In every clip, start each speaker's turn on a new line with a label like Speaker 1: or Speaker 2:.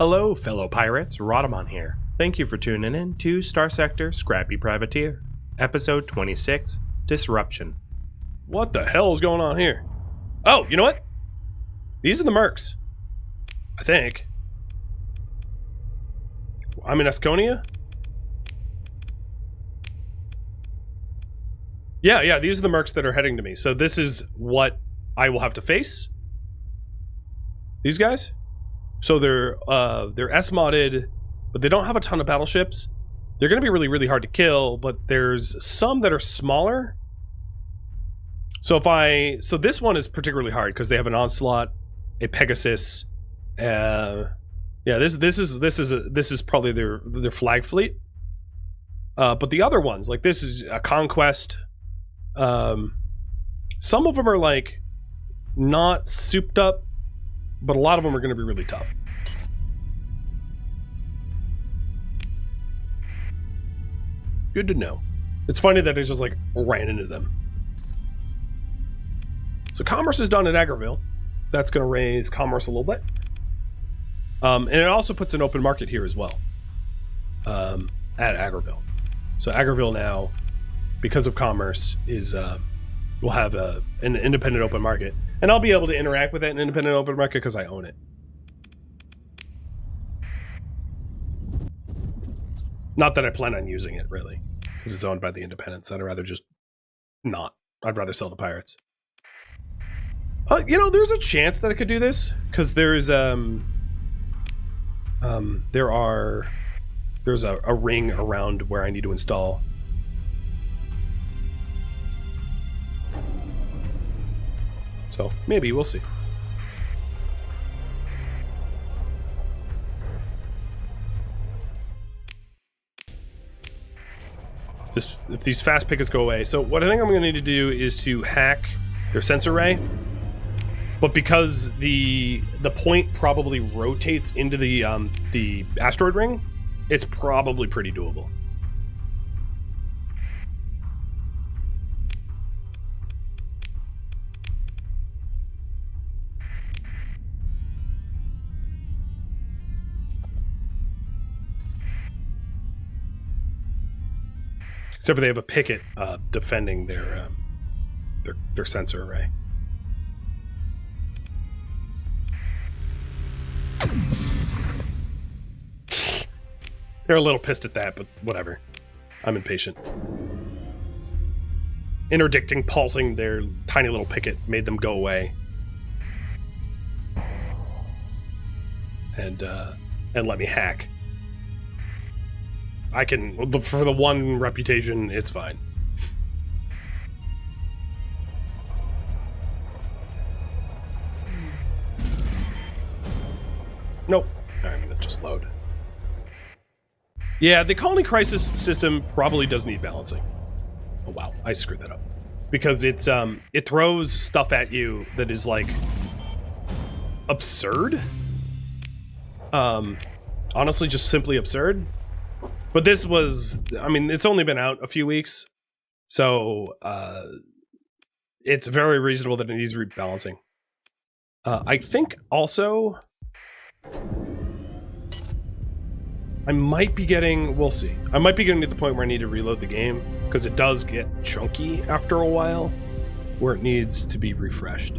Speaker 1: Hello, fellow pirates. Rhadamant here. Thank you for tuning in to Starsector Scrappy Privateer, Episode 26, Disruption. What the hell is going on here? Oh, you know what? These are the mercs. I think. I'm in Asconia? Yeah, these are the mercs that are heading to me. So this is what I will have to face. These guys? So they're S-modded, but they don't have a ton of battleships. They're going to be really, really hard to kill, but there's some that are smaller. So this one is particularly hard because they have an Onslaught, a Pegasus. Yeah, this is probably their flag fleet. But the other ones, like this is a Conquest. Some of them are like not souped up, but a lot of them are going to be really tough. Good to know. It's funny that I just like ran into them. So commerce is done at Agriville. That's going to raise commerce a little bit. And it also puts an open market here as well. At Agriville. So Agriville now, because of commerce, will have an independent open market. And I'll be able to interact with that independent open market because I own it. Not that I plan on using it, really. Because it's owned by the independents. I'd rather just not. I'd rather sell to pirates. You know, there's a chance that I could do this. Because there's a ring around where I need to install. So, maybe, we'll see. If these fast pickets go away. So, what I think I'm going to need to do is to hack their sensor array. But because the point probably rotates into the asteroid ring, it's probably pretty doable. Except for they have a picket defending their sensor array. They're a little pissed at that, but whatever. I'm impatient. Interdicting, pulsing their tiny little picket made them go away. And let me hack. I can, for the one reputation, it's fine. Nope. I'm gonna just load. Yeah, the colony crisis system probably does need balancing. Oh wow, I screwed that up. Because it throws stuff at you that is like absurd. Honestly, just simply absurd. But this was, I mean, it's only been out a few weeks, so it's very reasonable that it needs rebalancing. I think also I might be getting, we'll see. I might be getting to the point where I need to reload the game because it does get chunky after a while where it needs to be refreshed.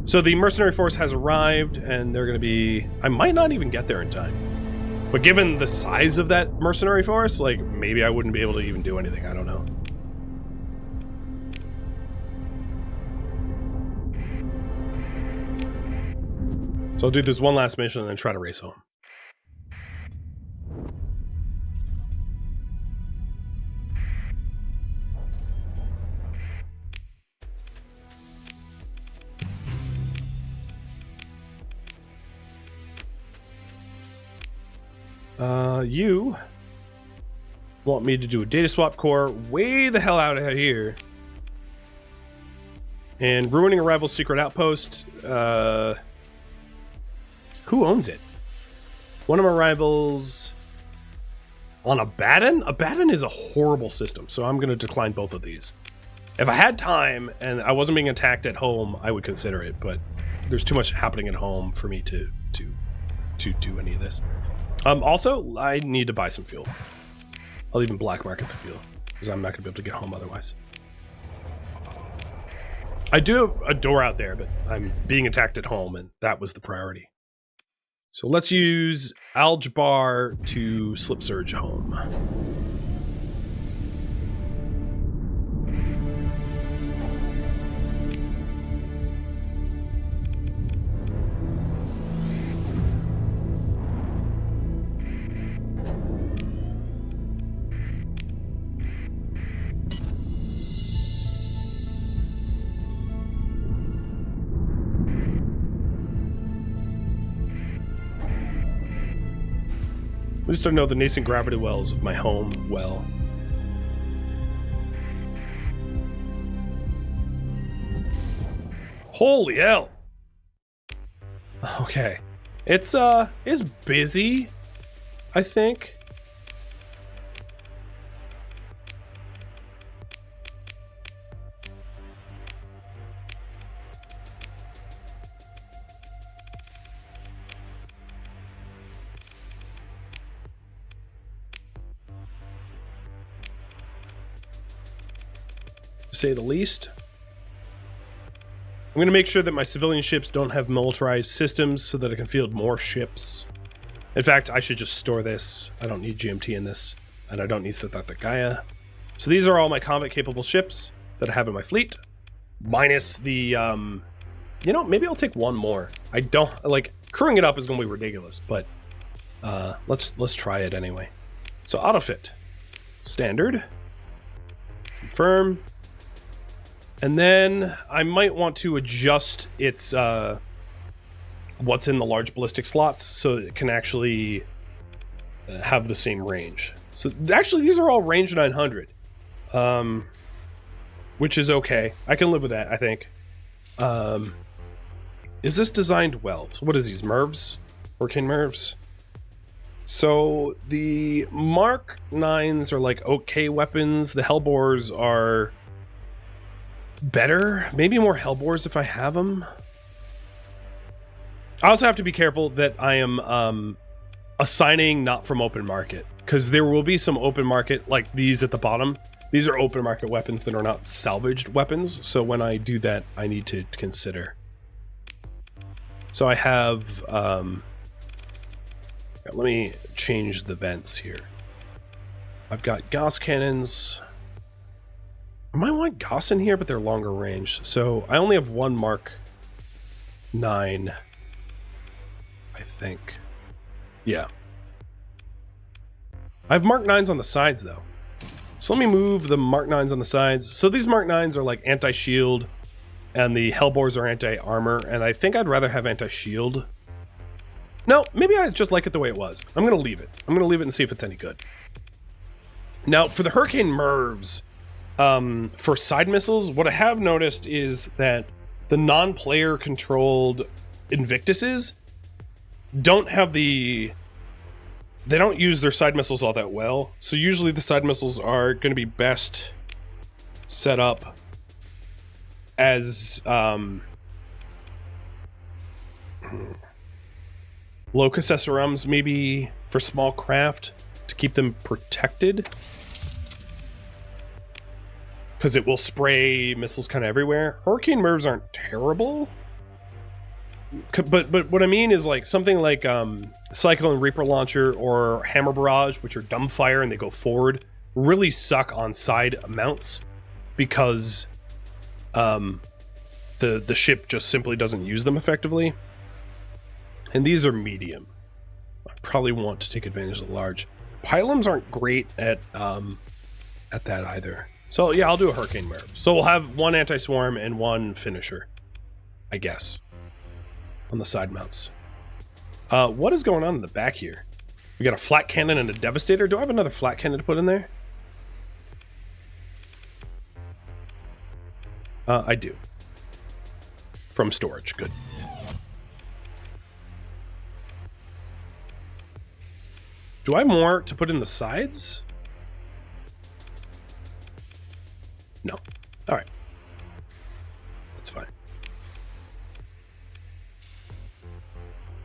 Speaker 1: So the mercenary force has arrived and they're going to be, I might not even get there in time. But given the size of that mercenary force, like, maybe I wouldn't be able to even do anything. I don't know. So I'll do this one last mission and then try to race home. You want me to do a data swap core way the hell out of here. And ruining a rival's secret outpost. Who owns it? One of my rivals on Abaddon? Abaddon is a horrible system, so I'm going to decline both of these. If I had time and I wasn't being attacked at home, I would consider it, but there's too much happening at home for me to to do any of this. Also, I need to buy some fuel. I'll even black market the fuel because I'm not going to be able to get home otherwise. I do have a door out there, but I'm being attacked at home, and that was the priority. So let's use Algebar to slip surge home. At least I know the nascent gravity wells of my home well. Holy hell! Okay. It's busy, I think. Say the least. I'm going to make sure that my civilian ships don't have militarized systems so that I can field more ships. In fact, I should just store this. I don't need GMT in this, and I don't need Siddhartha Gaia. So these are all my combat-capable ships that I have in my fleet, minus the, you know, maybe I'll take one more. I don't, like, crewing it up is going to be ridiculous, but let's try it anyway. So autofit. Standard. Confirm. And then I might want to adjust its what's in the large ballistic slots so it can actually have the same range. So actually these are all range 900, which is okay. I can live with that, I think. Is this designed well? So what is these, MIRVs? Hurricane MIRVs? So the Mark 9s are like okay weapons. The Hellbores are better. Maybe more Hellbores if I have them. I also have to be careful that I am assigning not from open market, because there will be some open market like these at the bottom. These are open market weapons that are not salvaged weapons, so when I do that I need to consider. So I have let me change the vents here. I've got Gauss cannons. I might want Gauss in here, but they're longer range. So I only have one Mark 9, I think. Yeah. I have Mark 9s on the sides, though. So let me move the Mark 9s on the sides. So these Mark 9s are like anti-shield, and the Hellbores are anti-armor, and I think I'd rather have anti-shield. No, maybe I just like it the way it was. I'm going to leave it. I'm going to leave it and see if it's any good. Now, for the Hurricane MIRVs, for side missiles, what I have noticed is that the non-player controlled Invictuses don't have the... They don't use their side missiles all that well. So usually the side missiles are going to be best set up as Locus SRMs, maybe for small craft to keep them protected. Because it will spray missiles kind of everywhere. Hurricane MIRVs aren't terrible. But what I mean is like something like Cyclone Reaper Launcher or Hammer Barrage, which are dumbfire and they go forward, really suck on side mounts because the ship just simply doesn't use them effectively. And these are medium. I probably want to take advantage of the large. Pylums aren't great at that either. So yeah, I'll do a Hurricane MIRV. So we'll have one anti-swarm and one finisher, I guess, on the side mounts. What is going on in the back here? We got a flat cannon and a devastator. Do I have another flat cannon to put in there? I do. From storage, good. Do I have more to put in the sides? No. All right. That's fine.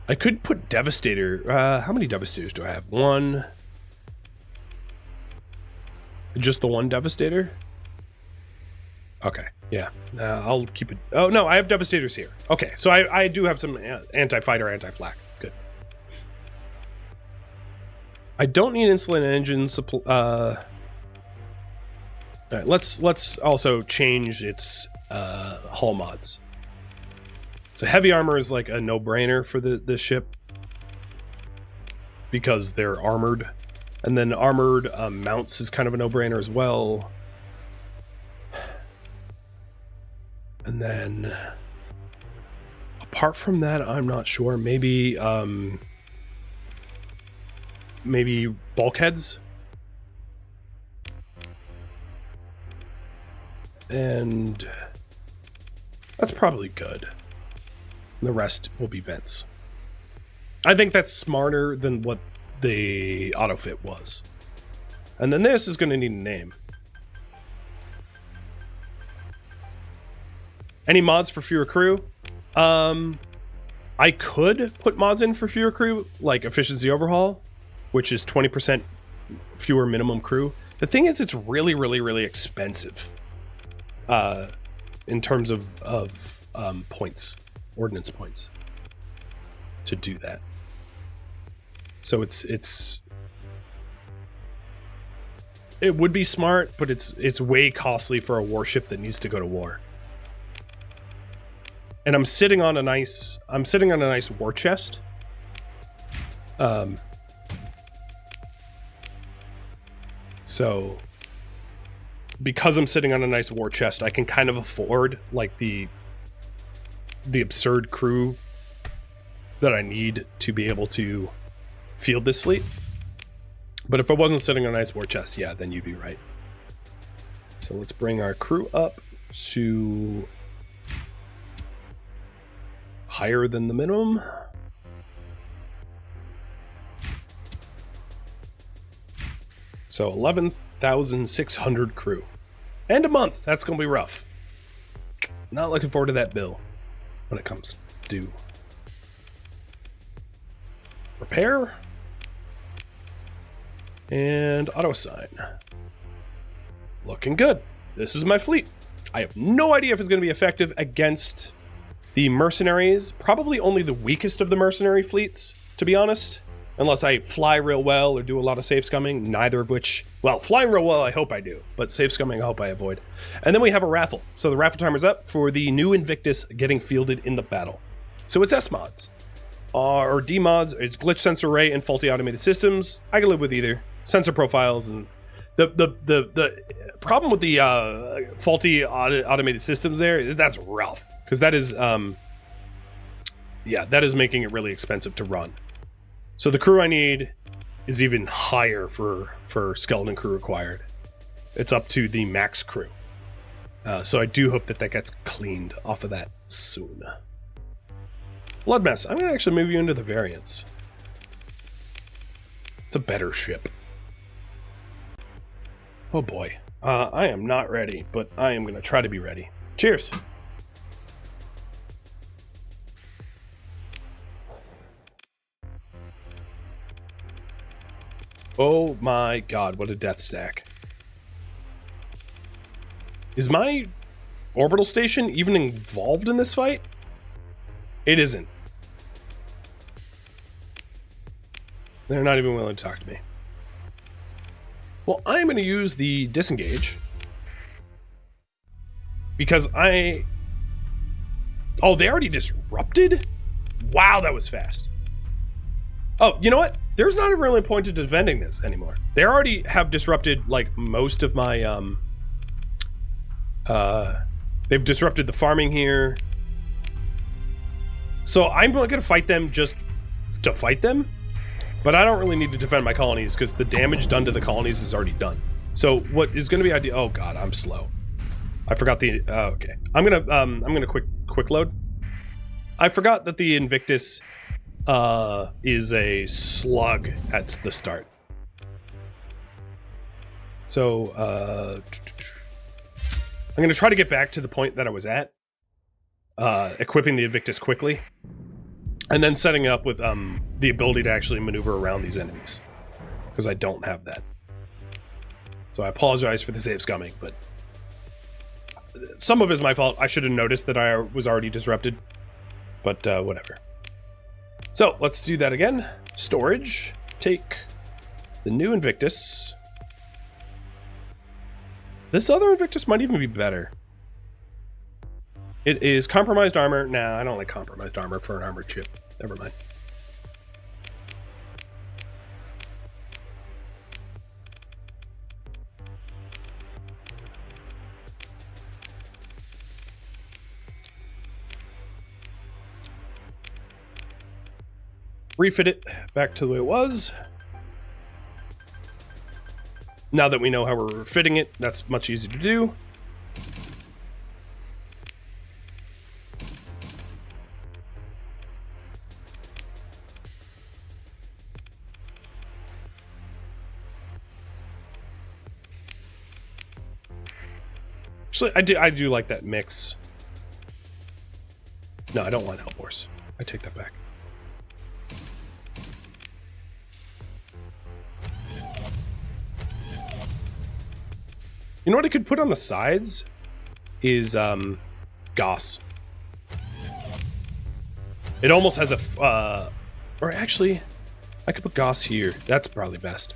Speaker 1: I could put Devastator. How many Devastators do I have? One. Just the one Devastator? Okay, yeah. I'll keep it. Oh, no, I have Devastators here. Okay, so I do have some anti-fighter, anti-flak. Good. I don't need insulin engine supply. All right, let's also change its hull mods. So heavy armor is like a no-brainer for this ship because they're armored. And then armored mounts is kind of a no-brainer as well. And then apart from that, I'm not sure. Maybe maybe bulkheads. And that's probably good. The rest will be vents. I think that's smarter than what the autofit was. And then this is going to need a name. Any mods for fewer crew? I could put mods in for fewer crew, like efficiency overhaul, which is 20% fewer minimum crew. The thing is, it's really, really, really expensive in terms of points. Ordnance points to do that. So it would be smart, but it's way costly for a warship that needs to go to war. And I'm sitting on a nice war chest. So because I'm sitting on a nice war chest, I can kind of afford like the absurd crew that I need to be able to field this fleet. But if I wasn't sitting on a nice war chest, yeah, then you'd be right. So let's bring our crew up to higher than the minimum. So 11,600 crew. And a month. That's going to be rough. Not looking forward to that bill when it comes due. Repair. And auto assign. Looking good. This is my fleet. I have no idea if it's going to be effective against the mercenaries. Probably only the weakest of the mercenary fleets, to be honest. Unless I fly real well or do a lot of safe scumming, neither of which... Well, flying real well, I hope I do. But safe scumming, I hope I avoid. And then we have a raffle. So the raffle timer's up for the new Invictus getting fielded in the battle. So it's S mods. Or D mods, it's glitch sensor array and faulty automated systems. I can live with either. Sensor profiles and... The problem with the faulty automated systems there, that's rough. Because that is... yeah, that is making it really expensive to run. So the crew I need is even higher for skeleton crew required. It's up to the max crew. So I do hope that gets cleaned off of that soon. Blood Mess. I'm going to actually move you into the variants. It's a better ship. Oh boy. I am not ready, but I am going to try to be ready. Cheers. Oh my god, what a death stack. Is my orbital station even involved in this fight? It isn't. They're not even willing to talk to me. Well, I'm going to use the disengage. Because I... Oh, they already disrupted? Wow, that was fast. Oh, you know what? There's not a really point to defending this anymore. They already have disrupted, like, most of my, they've disrupted the farming here. So I'm going to fight them just to fight them. But I don't really need to defend my colonies because the damage done to the colonies is already done. So what is going to be ideal? Oh god, I'm slow. I forgot the, okay. I'm gonna quick load. I forgot that the Invictus is a slug at the start. So, I'm going to try to get back to the point that I was at, equipping the Invictus quickly. And then setting it up with the ability to actually maneuver around these enemies, because I don't have that. So I apologize for the save scumming, but some of it is my fault. I should have noticed that I was already disrupted, but whatever. So let's do that again. Storage. Take the new Invictus. This other Invictus might even be better. It is compromised armor. Nah, I don't like compromised armor for an armored ship. Never mind. Refit it back to the way it was. Now that we know how we're fitting it, that's much easier to do. Actually, I do like that mix. No, I don't want Hellbores. I take that back. You know what I could put on the sides is Goss. It almost has a or actually I could put Goss here. That's probably best.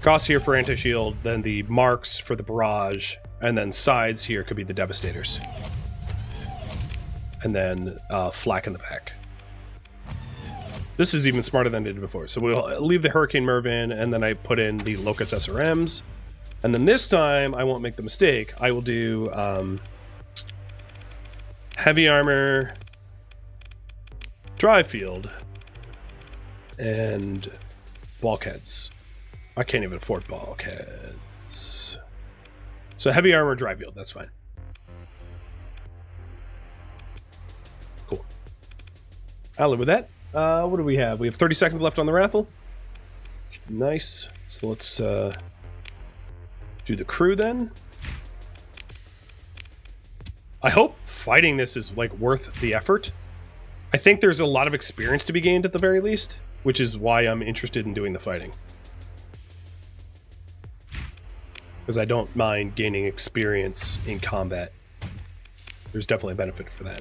Speaker 1: Goss here for anti-shield, then the marks for the barrage, and then sides here could be the Devastators. And then flak in the back. This is even smarter than I did before. So we'll leave the Hurricane Mervin, and then I put in the Locust SRMs. And then this time, I won't make the mistake. I will do heavy armor, drive field, and bulkheads. I can't even afford bulkheads. So heavy armor, drive field, that's fine. Cool. I'll live with that. What do we have? We have 30 seconds left on the raffle. Nice. So let's do the crew then. I hope fighting this is like worth the effort. I think there's a lot of experience to be gained at the very least, which is why I'm interested in doing the fighting. Because I don't mind gaining experience in combat. There's definitely a benefit for that.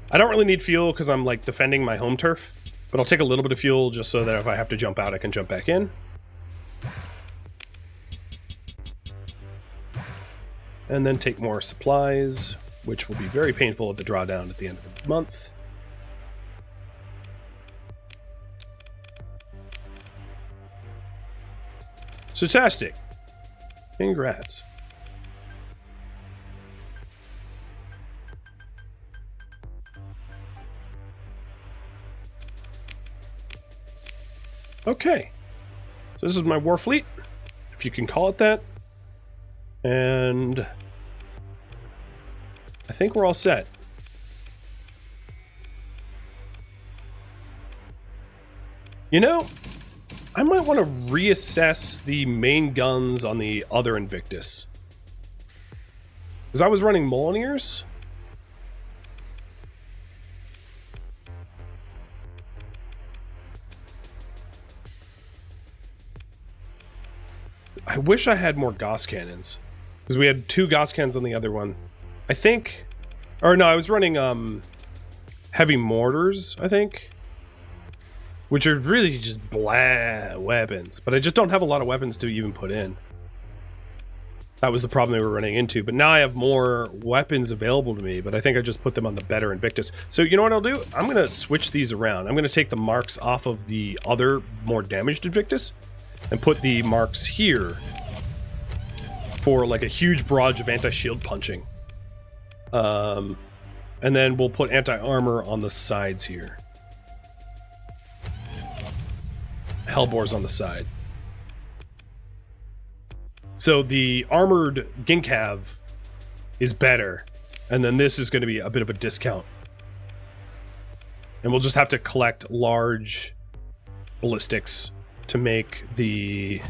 Speaker 1: I don't really need fuel because I'm like defending my home turf, but I'll take a little bit of fuel just so that if I have to jump out, I can jump back in. And then take more supplies, which will be very painful at the drawdown at the end of the month. Fantastic. Congrats. Okay. So this is my war fleet, if you can call it that. And I think we're all set. You know, I might want to reassess the main guns on the other Invictus. Because I was running Molineers. I wish I had more Gauss cannons. Because we had 2 Gauss cannons on the other one. I think... Or no, I was running heavy mortars, I think. Which are really just blah weapons. But I just don't have a lot of weapons to even put in. That was the problem they were running into. But now I have more weapons available to me. But I think I just put them on the better Invictus. So you know what I'll do? I'm going to switch these around. I'm going to take the marks off of the other, more damaged Invictus. And put the marks here. For like a huge barrage of anti-shield punching. And then we'll put anti-armor on the sides here. Hellbores on the side. So the armored Ginkav is better. And then this is going to be a bit of a discount. And we'll just have to collect large ballistics to make the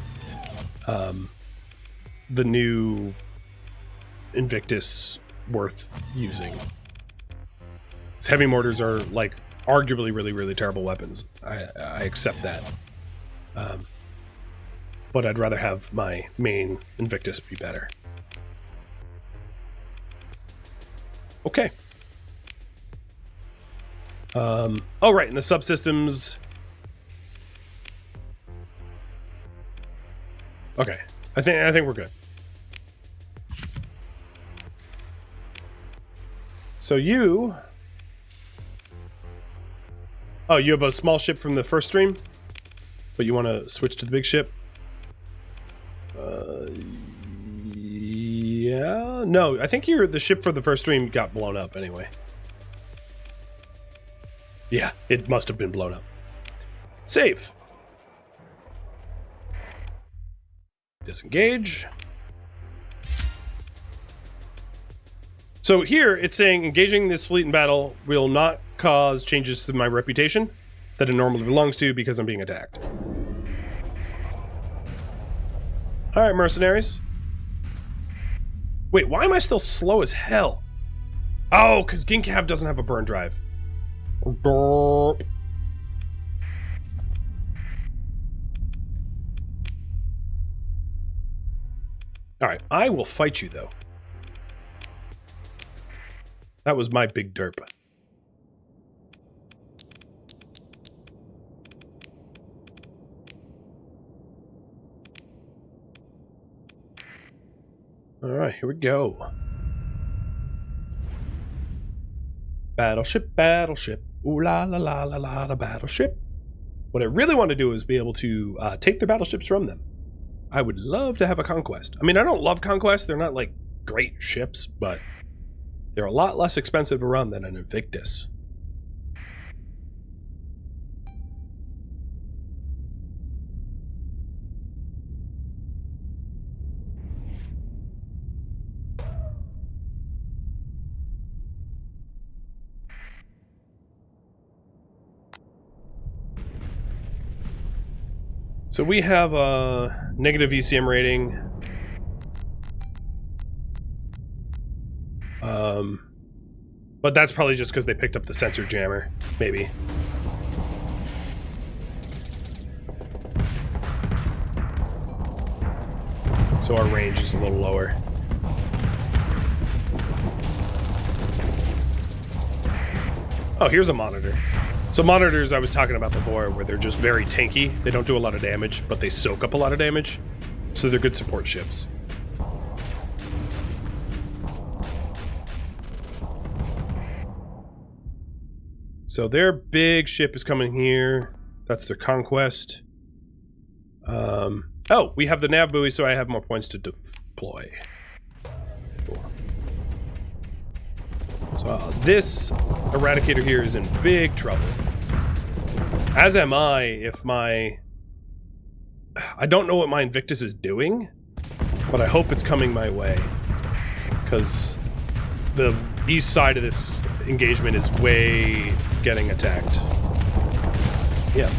Speaker 1: new Invictus worth using. These heavy mortars are like arguably really, really terrible weapons. I accept that. But I'd rather have my main Invictus be better. Okay. Oh, right, and the subsystems... Okay, I think we're good. So you... Oh, you have a small ship from the first stream, but you want to switch to the big ship? Yeah, no, I think the ship for the first stream got blown up anyway. Yeah, it must have been blown up. Save. Disengage. So here it's saying engaging this fleet in battle will not cause changes to my reputation that it normally belongs to because I'm being attacked. Alright, mercenaries. Wait, why am I still slow as hell? Oh, because Ginkav doesn't have a burn drive. Alright, I will fight you though. That was my big derp. Alright, here we go. Battleship, battleship. Ooh la la la la la la battleship. What I really want to do is be able to take their battleships from them. I would love to have a conquest. I mean, I don't love conquest. They're not like great ships, but they're a lot less expensive to run than an Invictus. So we have a negative ECM rating. But that's probably just because they picked up the sensor jammer, maybe. So our range is a little lower. Oh, here's a monitor. So monitors I was talking about before, where they're just very tanky. They don't do a lot of damage, but they soak up a lot of damage. So they're good support ships. So their big ship is coming here. That's their conquest. Oh, we have the nav buoy, so I have more points to deploy. Cool. So this Eradicator here is in big trouble. As am I if my... I don't know what my Invictus is doing, but I hope it's coming my way. Because the east side of this engagement is way getting attacked. Yeah,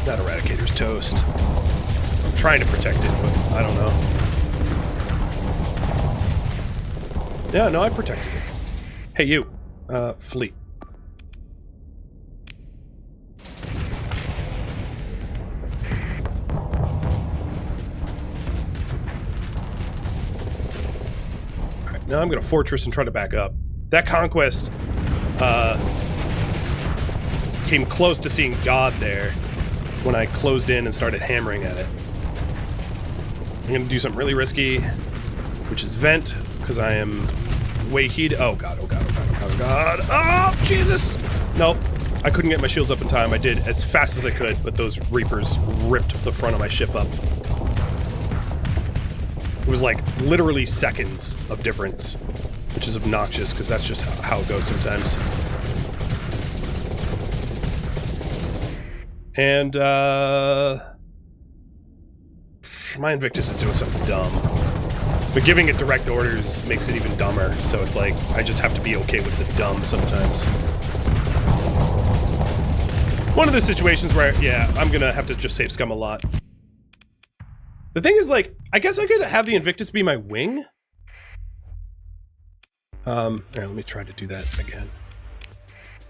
Speaker 1: that Eradicator's toast. I'm trying to protect it, but I don't know. Yeah, no, I protected it. Hey, you. Fleet. Alright, now I'm gonna fortress and try to back up. That conquest, came close to seeing God there when I closed in and started hammering at it. I'm gonna do something really risky, which is vent, because I am way heated. Oh god, oh god, oh god, oh god, oh god. Oh, Jesus! Nope. I couldn't get my shields up in time. I did as fast as I could, but those Reapers ripped the front of my ship up. It was like literally seconds of difference, which is obnoxious, because that's just how it goes sometimes. And, my Invictus is doing something dumb. But giving it direct orders makes it even dumber, so it's like, I just have to be okay with the dumb sometimes. One of the situations where, yeah, I'm gonna have to just save scum a lot. The thing is, like, I guess I could have the Invictus be my wing? Let me try to do that again.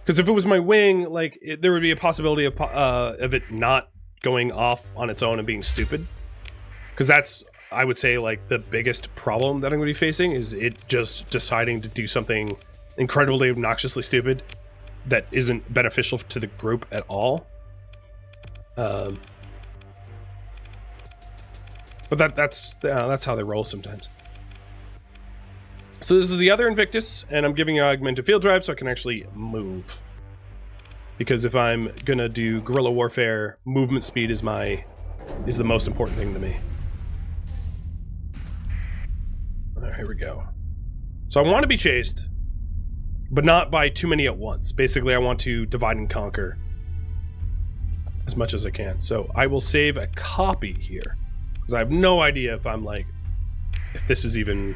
Speaker 1: Because if it was my wing, like, there would be a possibility of it not going off on its own and being stupid. Because that's, I would say, like, the biggest problem that I'm going to be facing is it just deciding to do something incredibly obnoxiously stupid that isn't beneficial to the group at all. But that's how they roll sometimes. So this is the other Invictus, and I'm giving you augmented field drive so I can actually move. Because if I'm gonna do guerrilla warfare, movement speed is the most important thing to me. Alright, here we go. So I want to be chased, but not by too many at once. Basically, I want to divide and conquer as much as I can. So I will save a copy here, because I have no idea if this is even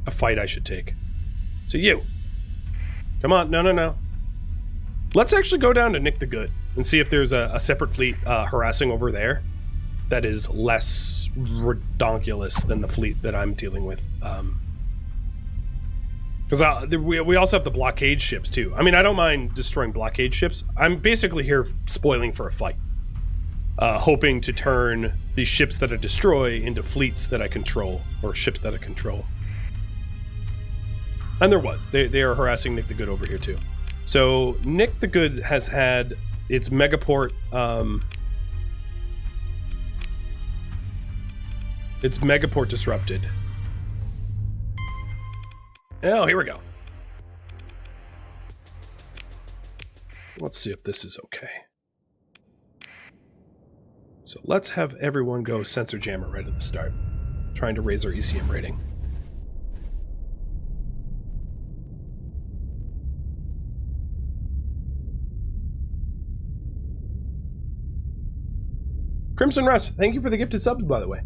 Speaker 1: a fight I should take. So you, come on, no. Let's actually go down to Nick the Good and see if there's a separate fleet harassing over there that is less redonkulous than the fleet that I'm dealing with. Because we also have the blockade ships too. I mean, I don't mind destroying blockade ships. I'm basically here spoiling for a fight. Hoping to turn these ships that I destroy into fleets that I control, or ships that I control. And they are harassing Nick the Good over here too. So Nick the Good has had its megaport disrupted. Oh, here we go. Let's see if this is okay. So let's have everyone go sensor jammer right at the start, trying to raise our ECM rating. Crimson Rush, thank you for the gifted subs, by the way.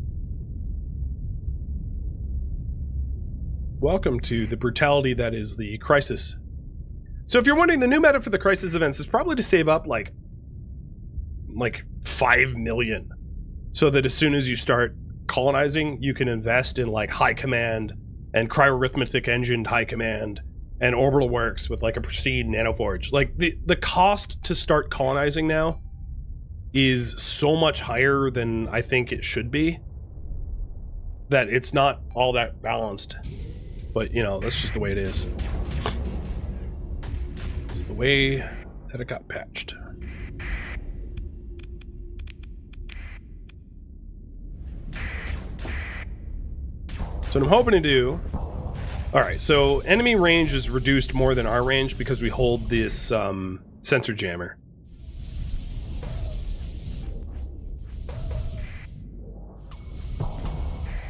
Speaker 1: Welcome to the brutality that is the Crisis. So if you're wondering, the new meta for the Crisis events is probably to save up like 5 million. So that as soon as you start colonizing, you can invest in like high command and cryo-arithmetic engined high command and orbital works with like a pristine nanoforge. Like the cost to start colonizing now is so much higher than I think it should be that it's not all that balanced. But, you know, that's just the way it is. This is the way that it got patched. So what I'm hoping to do... Alright, so enemy range is reduced more than our range because we hold this sensor jammer.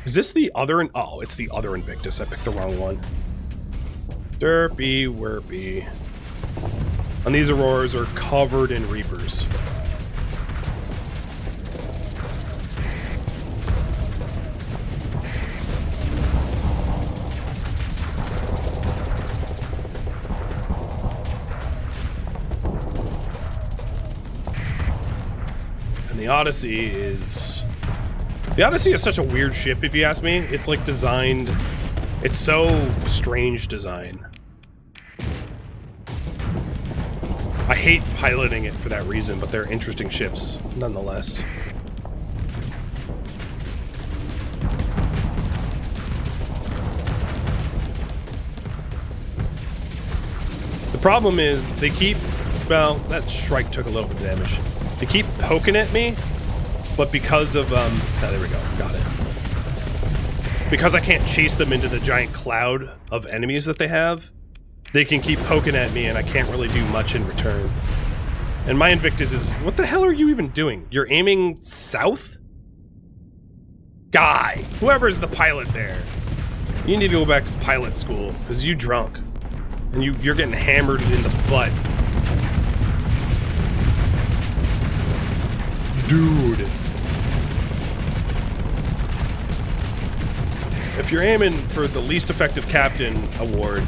Speaker 1: Is this the other... Oh, it's the other Invictus. I picked the wrong one. Derpy Werpy. And these Auroras are covered in Reapers. And the Odyssey is... The Odyssey is such a weird ship, if you ask me. It's like designed... It's so strange design. I hate piloting it for that reason, but they're interesting ships, nonetheless. The problem is, they keep... Well, that Shrike took a little bit of damage. They keep poking at me, but because of, oh, there we go, got it. Because I can't chase them into the giant cloud of enemies that they have, they can keep poking at me and I can't really do much in return. And my Invictus is, what the hell are you even doing? You're aiming south? Guy, whoever's the pilot there, you need to go back to pilot school, because you drunk. And you're getting hammered in the butt. Dude. If you're aiming for the least effective captain award,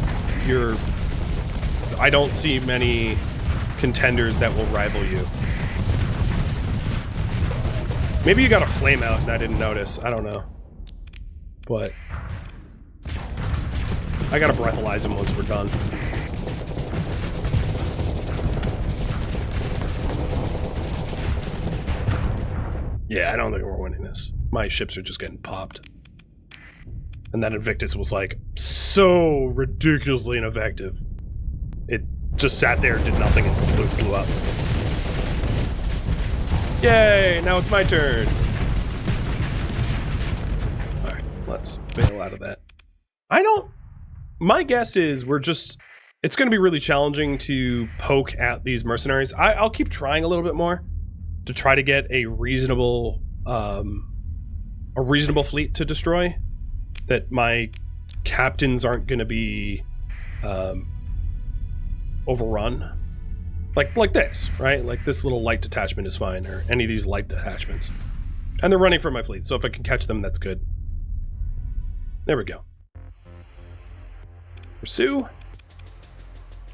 Speaker 1: I don't see many contenders that will rival you. Maybe you got a flame out and I didn't notice. I don't know. But I gotta breathalyze them once we're done. Yeah, I don't think we're winning this. My ships are just getting popped. And that Invictus was like so ridiculously ineffective. It just sat there, did nothing, and blew up. Yay, now it's my turn. Alright, let's bail out of that. My guess is it's going to be really challenging to poke at these mercenaries. I'll keep trying a little bit more to try to get a reasonable fleet to destroy, that my captains aren't going to be overrun. Like this, right? Like this little light detachment is fine, or any of these light detachments. And they're running for my fleet, so if I can catch them, that's good. There we go. Pursue.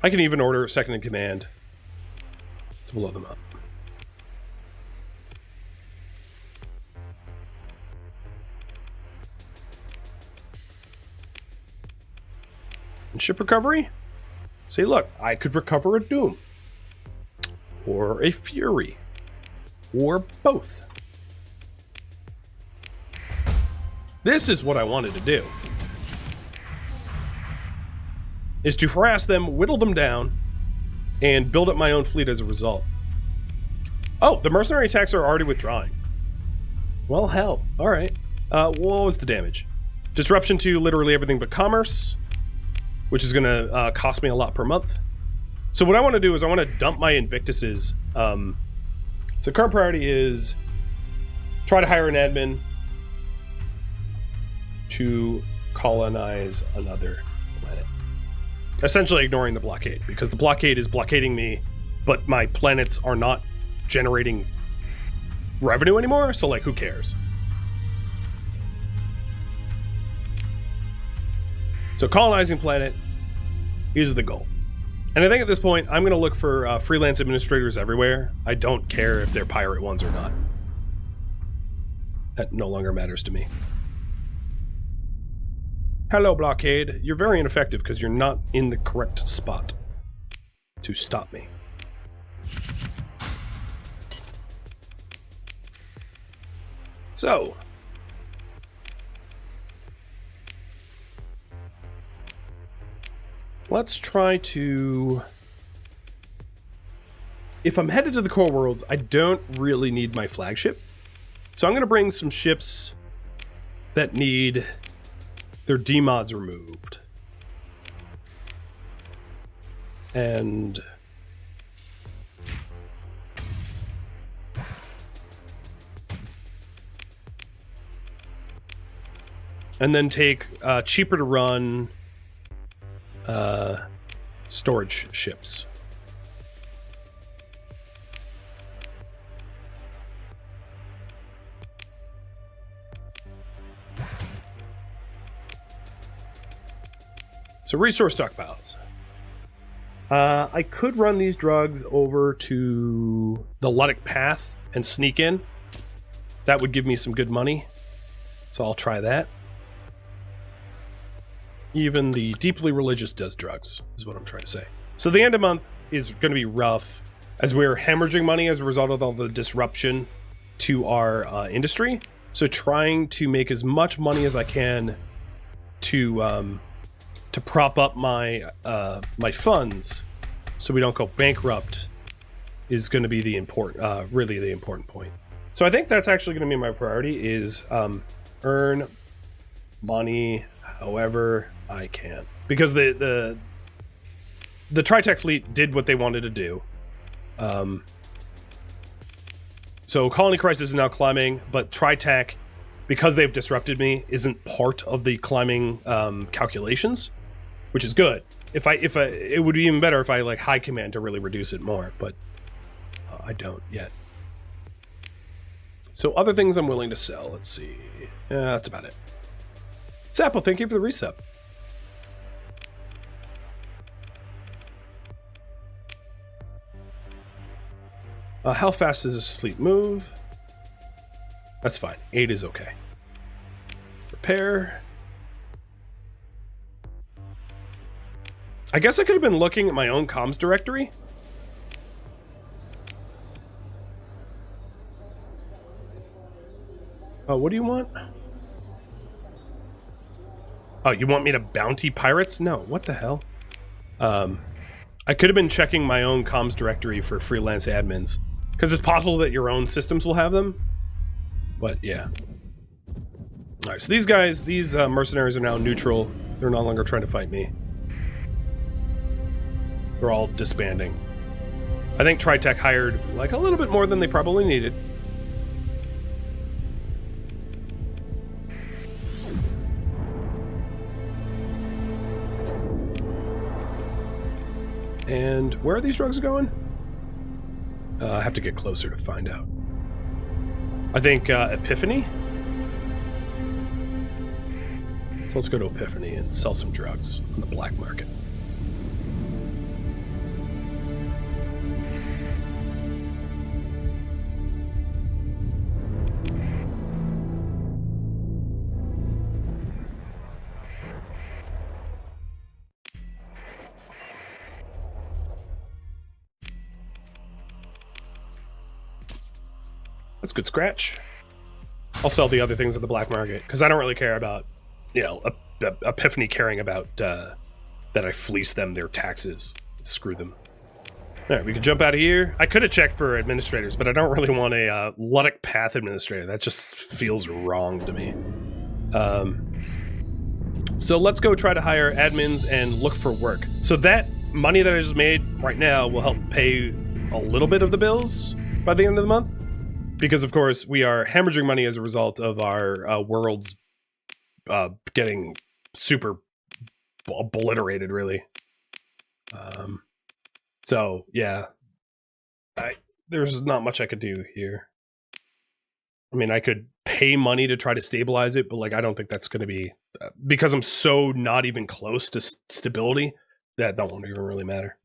Speaker 1: I can even order a second in command to blow them up. And ship recovery? Say, look, I could recover a Doom. Or a Fury. Or both. This is what I wanted to do. Is to harass them, whittle them down, and build up my own fleet as a result. Oh, the mercenary attacks are already withdrawing. Well, hell. Alright. What was the damage? Disruption to literally everything but commerce, which is going to cost me a lot per month. So what I want to do is I want to dump my Invictuses. So current priority is try to hire an admin to colonize another planet. Essentially ignoring the blockade, because the blockade is blockading me, but my planets are not generating revenue anymore, so like, who cares? So colonizing planet is the goal. And I think at this point, I'm going to look for freelance administrators everywhere. I don't care if they're pirate ones or not. That no longer matters to me. Hello, blockade. You're very ineffective because you're not in the correct spot to stop me. So, let's try to... If I'm headed to the core worlds, I don't really need my flagship. So I'm going to bring some ships that need their demods removed. And... and then take cheaper to run storage ships. So resource stockpiles. I could run these drugs over to the Luddic Path and sneak in. That would give me some good money. So I'll try that. Even the deeply religious does drugs, is what I'm trying to say. So the end of month is going to be rough, as we're hemorrhaging money as a result of all the disruption to our industry. So trying to make as much money as I can to prop up my my funds, so we don't go bankrupt, is going to be the important, really the important point. So I think that's actually going to be my priority: is earn money however I can, because the Tritech fleet did what they wanted to do. So Colony Crisis is now climbing, but Tritech, because they've disrupted me, isn't part of the climbing calculations, which is good. If I it would be even better if I like high command to really reduce it more, but I don't yet. So other things I'm willing to sell. Let's see. That's about it. Sapple, thank you for the resub. How fast does this fleet move? That's fine. 8 is okay. Repair. I guess I could have been looking at my own comms directory. Oh, what do you want? Oh, you want me to bounty pirates? No, what the hell? I could have been checking my own comms directory for freelance admins, because it's possible that your own systems will have them. But yeah. All right, so these guys, these mercenaries are now neutral. They're no longer trying to fight me. They're all disbanding. I think Tritech hired like a little bit more than they probably needed. And where are these drugs going? I have to get closer to find out. I think Epiphany? So let's go to Epiphany and sell some drugs on the black market. That's good scratch. I'll sell the other things at the black market because I don't really care about, you know, Epiphany caring about that I fleece them their taxes. Screw them. All right, we can jump out of here. I could have checked for administrators, but I don't really want a Luddic Path administrator. That just feels wrong to me. So let's go try to hire admins and look for work. So that money that I just made right now will help pay a little bit of the bills by the end of the month. Because, of course, we are hemorrhaging money as a result of our worlds getting super obliterated, really. So, yeah. There's not much I could do here. I mean, I could pay money to try to stabilize it, but, like, I don't think that's going to be... because I'm so not even close to stability, that won't even really matter.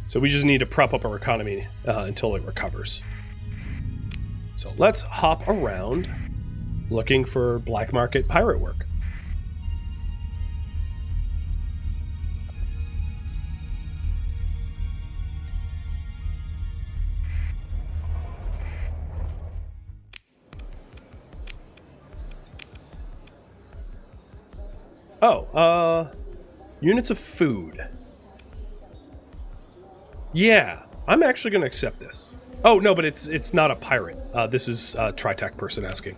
Speaker 1: So we just need to prop up our economy until it recovers. So let's hop around looking for black market pirate work. Oh, units of food. Yeah, I'm actually going to accept this. Oh, no, but it's not a pirate. This is a Tritech person asking.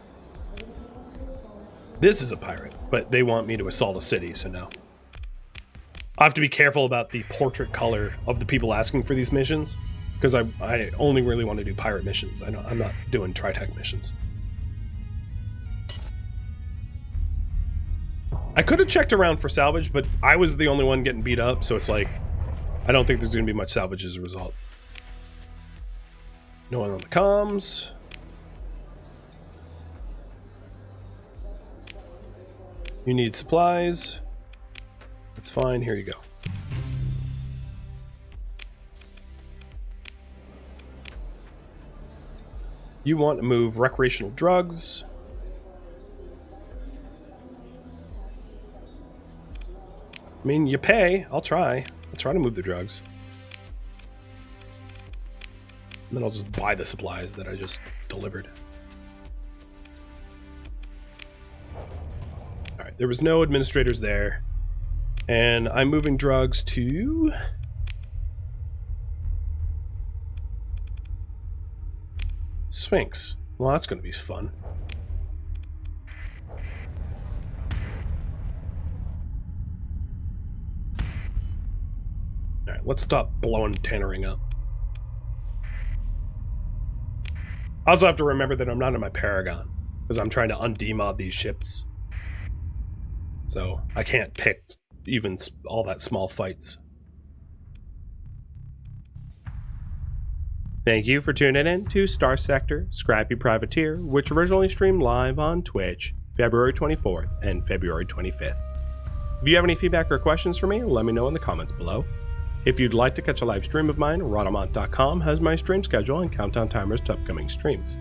Speaker 1: This is a pirate, but they want me to assault a city, so no. I have to be careful about the portrait color of the people asking for these missions, because I only really want to do pirate missions. I'm not doing Tritech missions. I could have checked around for salvage, but I was the only one getting beat up, so it's like, I don't think there's going to be much salvage as a result. No one on the comms. You need supplies. That's fine. Here you go. You want to move recreational drugs. I mean, you pay. I'll try. I'll try to move the drugs. And then I'll just buy the supplies that I just delivered. Alright, there was no administrators there. And I'm moving drugs to... Sphinx. Well, that's going to be fun. Alright, let's stop blowing Tannering up. I also have to remember that I'm not in my Paragon, because I'm trying to undemod these ships. So I can't pick even all that small fights. Thank you for tuning in to Starsector, Scrappy Privateer, which originally streamed live on Twitch, February 24th and February 25th. If you have any feedback or questions for me, let me know in the comments below. If you'd like to catch a live stream of mine, Rhadamant.com has my stream schedule and countdown timers to upcoming streams.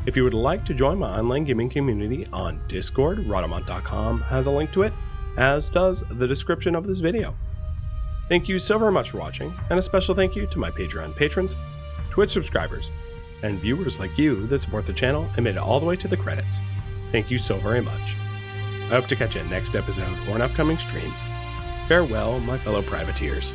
Speaker 1: If you would like to join my online gaming community on Discord, Rhadamant.com has a link to it. as does the description of this video. Thank you so very much for watching, and a special thank you to my Patreon patrons, Twitch subscribers, and viewers like you that support the channel and made it all the way to the credits. Thank you so very much. I hope to catch you next episode or an upcoming stream. Farewell, my fellow privateers.